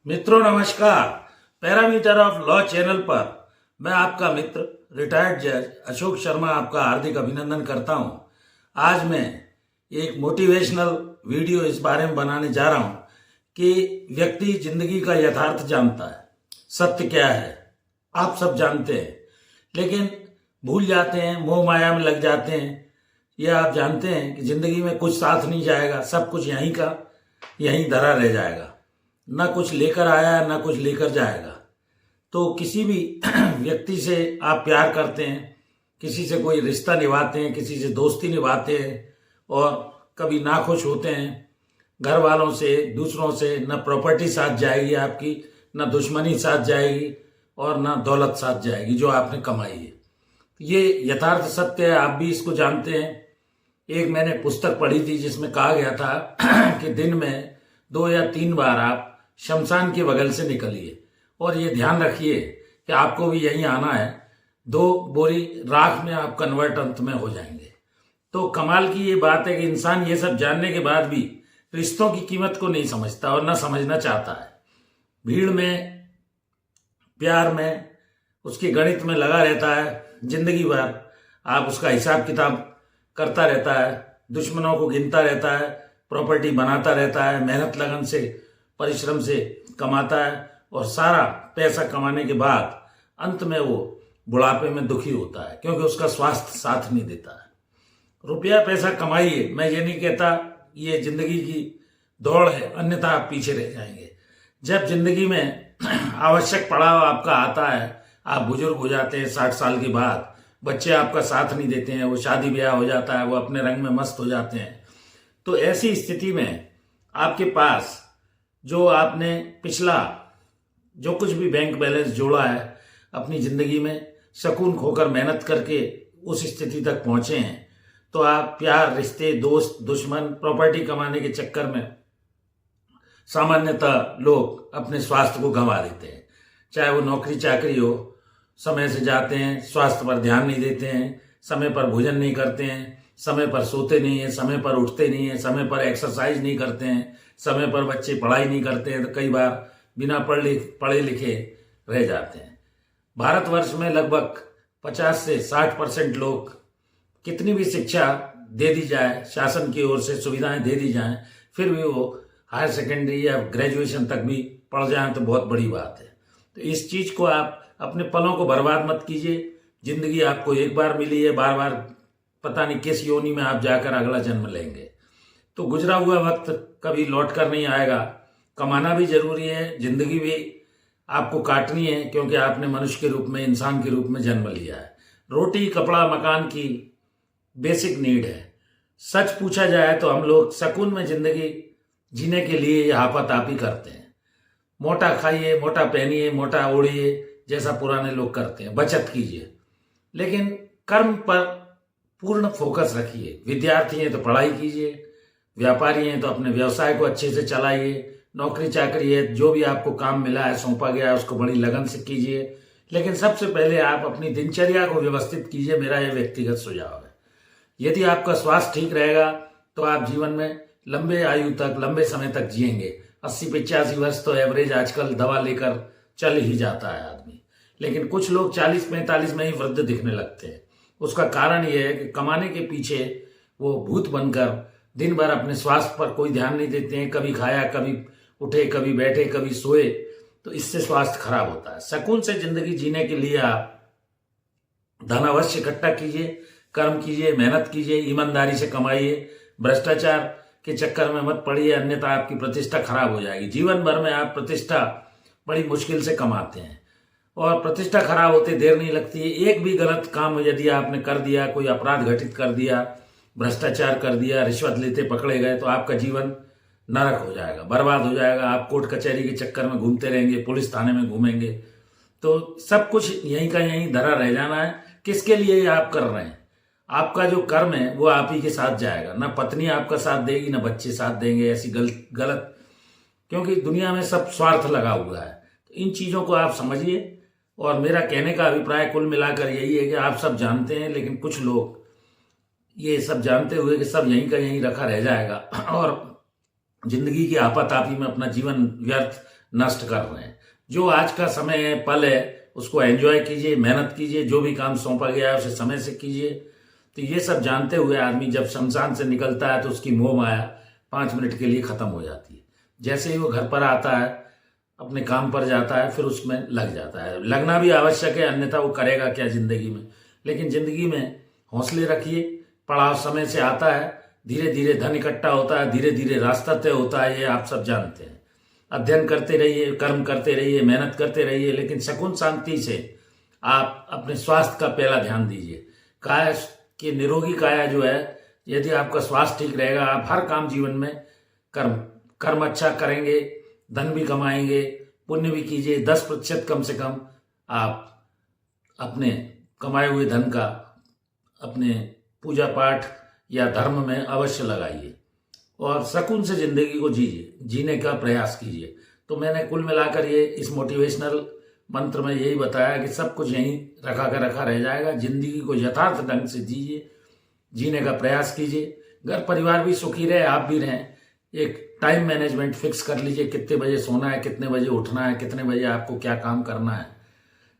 मित्रों नमस्कार। Parameter of law channel पर मैं आपका मित्र रिटायर्ड जज अशोक शर्मा आपका हार्दिक अभिनंदन करता हूं। आज मैं एक मोटिवेशनल वीडियो इस बारे में बनाने जा रहा हूं कि व्यक्ति जिंदगी का यथार्थ जानता है, सत्य क्या है आप सब जानते हैं, लेकिन भूल जाते हैं, मोह माया में लग जाते हैं। यह आप जानते हैं कि जिंदगी में कुछ साथ नहीं जाएगा, सब कुछ यहीं का यहीं धरा रह जाएगा, ना कुछ लेकर आया ना कुछ लेकर जाएगा। तो किसी भी व्यक्ति से आप प्यार करते हैं, किसी से कोई रिश्ता निभाते हैं, किसी से दोस्ती निभाते हैं और कभी नाखुश होते हैं घर वालों से, दूसरों से। न प्रॉपर्टी साथ जाएगी आपकी, न दुश्मनी साथ जाएगी और न दौलत साथ जाएगी जो आपने कमाई है। ये यथार्थ सत्य है, आप भी इसको जानते हैं। एक मैंने पुस्तक पढ़ी थी जिसमें कहा गया था कि दिन में 2 या 3 बार आप शमशान के बगल से निकलिए और ये ध्यान रखिए कि आपको भी यहीं आना है। 2 बोरी राख में आप कन्वर्ट अंत में हो जाएंगे। तो कमाल की ये बात है कि इंसान ये सब जानने के बाद भी रिश्तों की कीमत को नहीं समझता और ना समझना चाहता है। भीड़ में, प्यार में, उसके गणित में लगा रहता है जिंदगी भर। आप उसका हिसाब किताब करता रहता है, दुश्मनों को गिनता रहता है, प्रॉपर्टी बनाता रहता है, मेहनत लगन से परिश्रम से कमाता है और सारा पैसा कमाने के बाद अंत में वो बुढ़ापे में दुखी होता है क्योंकि उसका स्वास्थ्य साथ नहीं देता है। रुपया पैसा कमाइए, मैं ये नहीं कहता ये जिंदगी की दौड़ है, अन्यथा आप पीछे रह जाएंगे। जब जिंदगी में आवश्यक पड़ाव आपका आता है, आप बुजुर्ग हो जाते हैं 60 साल के बाद, बच्चे आपका साथ नहीं देते हैं, वो शादी ब्याह हो जाता है, वो अपने रंग में मस्त हो जाते हैं। तो ऐसी स्थिति में आपके पास जो आपने पिछला जो कुछ भी बैंक बैलेंस जोड़ा है अपनी जिंदगी में, सुकून खोकर मेहनत करके उस स्थिति तक पहुंचे हैं, तो आप प्यार, रिश्ते, दोस्त, दुश्मन, प्रॉपर्टी कमाने के चक्कर में सामान्यतः लोग अपने स्वास्थ्य को गंवा देते हैं। चाहे वो नौकरी चाकरी हो, समय से जाते हैं, स्वास्थ्य पर ध्यान नहीं देते हैं, समय पर भोजन नहीं करते हैं, समय पर सोते नहीं है, समय पर उठते नहीं है, समय पर एक्सरसाइज नहीं करते हैं, समय पर बच्चे पढ़ाई नहीं करते हैं, तो कई बार बिना पढ़े लिखे रह जाते हैं। भारतवर्ष में लगभग 50 से 60% लोग, कितनी भी शिक्षा दे दी जाए, शासन की ओर से सुविधाएं दे दी जाएं, फिर भी वो हायर सेकेंडरी या ग्रेजुएशन तक भी पढ़ जाएं तो बहुत बड़ी बात है। तो इस चीज को आप अपने पलों को बर्बाद मत कीजिए। जिंदगी आपको एक बार मिली है, बार बार पता नहीं किस योनि में आप जाकर अगला जन्म लेंगे। तो गुजरा हुआ वक्त कभी लौट कर नहीं आएगा। कमाना भी जरूरी है, जिंदगी भी आपको काटनी है, क्योंकि आपने मनुष्य के रूप में, इंसान के रूप में जन्म लिया है। रोटी, कपड़ा, मकान की बेसिक नीड है। सच पूछा जाए तो हम लोग सुकून में जिंदगी जीने के लिए हापातापी करते हैं। मोटा खाइए, मोटा पहनिए, मोटा ओढ़िए, जैसा पुराने लोग करते हैं। बचत कीजिए, लेकिन कर्म पर पूर्ण फोकस रखिए। विद्यार्थी हैं तो पढ़ाई कीजिए, व्यापारी हैं तो अपने व्यवसाय को अच्छे से चलाइए, नौकरी चाकरी है, जो भी आपको काम मिला है, सौंपा गया है, उसको बड़ी लगन से कीजिए। लेकिन सबसे पहले आप अपनी दिनचर्या को व्यवस्थित कीजिए। मेरा यह व्यक्तिगत सुझाव है। यदि आपका स्वास्थ्य ठीक रहेगा तो आप जीवन में लंबे आयु तक, लंबे समय तक जिएंगे। 80-85 वर्ष तो एवरेज आजकल दवा लेकर चल ही जाता है आदमी, लेकिन कुछ लोग 40-45 में ही वृद्ध दिखने लगते हैं। उसका कारण यह है कि कमाने के पीछे वो भूत बनकर दिन भर अपने स्वास्थ्य पर कोई ध्यान नहीं देते हैं। कभी खाया, कभी उठे, कभी बैठे, कभी सोए, तो इससे स्वास्थ्य खराब होता है। सुकून से जिंदगी जीने के लिए आप धन अवश्य इकट्ठा कीजिए, कर्म कीजिए, मेहनत कीजिए, ईमानदारी से कमाइए। भ्रष्टाचार के चक्कर में मत पड़िए, अन्यथा आपकी प्रतिष्ठा खराब हो जाएगी। जीवन भर में आप प्रतिष्ठा बड़ी मुश्किल से कमाते हैं और प्रतिष्ठा खराब होते देर नहीं लगती है। एक भी गलत काम यदि आपने कर दिया, कोई अपराध घटित कर दिया, भ्रष्टाचार कर दिया, रिश्वत लेते पकड़े गए, तो आपका जीवन नरक हो जाएगा, बर्बाद हो जाएगा। आप कोर्ट कचहरी के चक्कर में घूमते रहेंगे, पुलिस थाने में घूमेंगे, तो सब कुछ यहीं का यहीं धरा रह जाना है। किसके लिए ये आप कर रहे हैं? आपका जो कर्म है वो आप ही के साथ जाएगा। ना पत्नी आपका साथ देगी, ना बच्चे साथ देंगे। ऐसी गलत, क्योंकि दुनिया में सब स्वार्थ लगा हुआ है। तो इन चीजों को आप समझिए। और मेरा कहने का अभिप्राय कुल मिलाकर यही है कि आप सब जानते हैं, लेकिन कुछ लोग ये सब जानते हुए कि सब यहीं का यहीं रखा रह जाएगा और जिंदगी की आपातापी में अपना जीवन व्यर्थ नष्ट कर रहे हैं। जो आज का समय है, पल है, उसको एंजॉय कीजिए, मेहनत कीजिए, जो भी काम सौंपा गया है उसे समय से कीजिए। तो ये सब जानते हुए आदमी जब शमशान से निकलता है तो उसकी मोह माया 5 मिनट के लिए खत्म हो जाती है। जैसे ही वो घर पर आता है, अपने काम पर जाता है, फिर उसमें लग जाता है। लगना भी आवश्यक है, अन्यथा वो करेगा क्या जिंदगी में। लेकिन जिंदगी में हौसले रखिए, पड़ाव समय से आता है, धीरे धीरे धन इकट्ठा होता है, धीरे धीरे रास्ता तय होता है, ये आप सब जानते हैं। अध्ययन करते रहिए, कर्म करते रहिए, मेहनत करते रहिए, लेकिन सुकून शांति से आप अपने स्वास्थ्य का पहला ध्यान दीजिए। काया की निरोगी काया जो है, यदि आपका स्वास्थ्य ठीक रहेगा, आप हर काम जीवन में कर्म अच्छा करेंगे, धन भी कमाएंगे, पुण्य भी कीजिए। 10% कम से कम आप अपने कमाए हुए धन का अपने पूजा पाठ या धर्म में अवश्य लगाइए और सुकून से जिंदगी को जीने का प्रयास कीजिए। तो मैंने कुल मिलाकर ये इस मोटिवेशनल मंत्र में यही बताया कि सब कुछ यहीं रखा रह जाएगा। जिंदगी को यथार्थ ढंग से जीने का प्रयास कीजिए। घर परिवार भी सुखी रहे, आप भी रहें। एक टाइम मैनेजमेंट फिक्स कर लीजिए, कितने बजे सोना है, कितने बजे उठना है, कितने बजे आपको क्या काम करना है।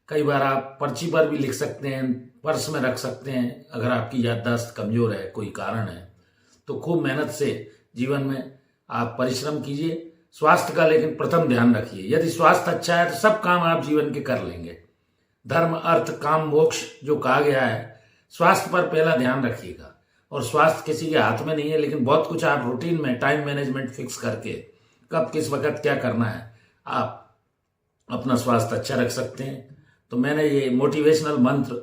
कई बार आप पर्ची पर भी लिख सकते हैं, पर्स में रख सकते हैं। अगर आपकी याददाश्त कमजोर है, कोई कारण है, तो खूब मेहनत से जीवन में आप परिश्रम कीजिए। स्वास्थ्य का लेकिन प्रथम ध्यान रखिए। यदि स्वास्थ्य अच्छा है तो सब काम आप जीवन के कर लेंगे। धर्म, अर्थ, काम, मोक्ष जो कहा गया है, स्वास्थ्य पर पहला ध्यान रखिएगा। और स्वास्थ्य किसी के हाथ में नहीं है, लेकिन बहुत कुछ आप रूटीन में टाइम मैनेजमेंट फिक्स करके कब किस वक्त क्या करना है, आप अपना स्वास्थ्य अच्छा रख सकते हैं। तो मैंने ये मोटिवेशनल मंत्र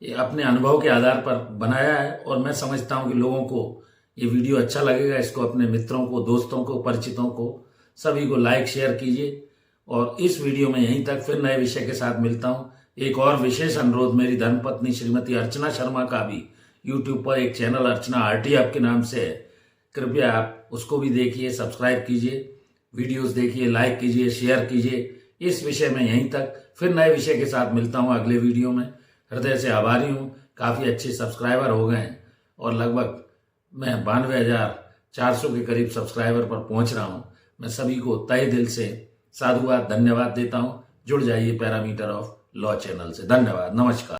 ये अपने अनुभव के आधार पर बनाया है और मैं समझता हूँ कि लोगों को ये वीडियो अच्छा लगेगा। इसको अपने मित्रों को, दोस्तों को, परिचितों को, सभी को लाइक शेयर कीजिए। और इस वीडियो में यहीं तक, फिर नए विषय के साथ मिलता हूँ। एक और विशेष अनुरोध, मेरी धर्मपत्नी श्रीमती अर्चना शर्मा का भी यूट्यूब पर एक चैनल अर्चना आरटी आपके नाम से है। कृपया आप उसको भी देखिए, सब्सक्राइब कीजिए, वीडियोस देखिए, लाइक कीजिए, शेयर कीजिए। इस विषय में यहीं तक, फिर नए विषय के साथ मिलता हूँ अगले वीडियो में। हृदय से आभारी हूँ, काफ़ी अच्छे सब्सक्राइबर हो गए हैं और लगभग मैं 92,400 के करीब सब्सक्राइबर पर पहुँच रहा हूँ। मैं सभी को तहे दिल से साधुवाद, धन्यवाद देता हूँ। जुड़ जाइए पैरामीटर ऑफ लॉ चैनल से। धन्यवाद, नमस्कार।